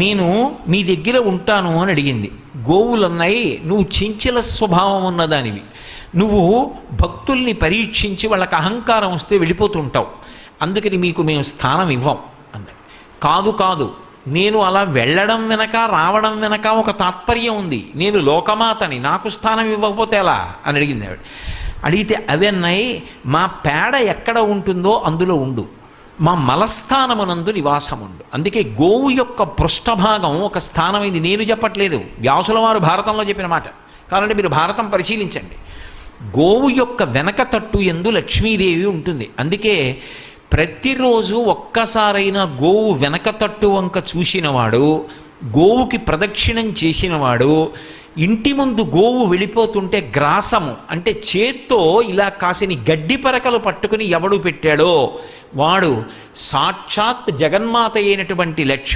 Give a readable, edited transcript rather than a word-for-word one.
నేను మీ దగ్గర ఉంటాను అని అడిగింది. గోవులున్నాయి, నువ్వు చంచల స్వభావం ఉన్నదానివి, నువ్వు భక్తుల్ని పరీక్షించి వాళ్ళకి అహంకారం వస్తే వెళ్ళిపోతుంటావు, అందుకని మీకు మేము స్థానం ఇవ్వం అన్నది. కాదు కాదు, నేను అలా వెళ్ళడం వెనక రావడం వెనక ఒక తాత్పర్యం ఉంది, నేను లోకమాతని, నాకు స్థానం ఇవ్వకపోతే ఎలా అని అడిగింది ఆవిడ. అడిగితే అవన్నాయి, మా పేడ ఎక్కడ ఉంటుందో అందులో ఉండు, మా మలస్థానమునందు నివాసముండు. అందుకే గోవు యొక్క పృష్ఠభాగం ఒక స్థానమైంది. నేను చెప్పట్లేదు, వ్యాసుల వారు భారతంలో చెప్పిన మాట. కాబట్టి మీరు భారతం పరిశీలించండి. గోవు యొక్క వెనక తట్టు యందు లక్ష్మీదేవి ఉంటుంది. అందుకే ప్రతిరోజు ఒక్కసారైనా గోవు వెనక తట్టు వంక చూసినవాడు, గోవుకి ప్రదక్షిణం చేసినవాడు, ఇంటి ముందు గోవు వెళ్ళిపోతుంటే గ్రాసము అంటే చేత్తో ఇలా కాసిని గడ్డి పరకలు పట్టుకుని ఎవడు పెట్టాడో వాడు సాక్షాత్ జగన్మాత అయినటువంటి లక్ష్మి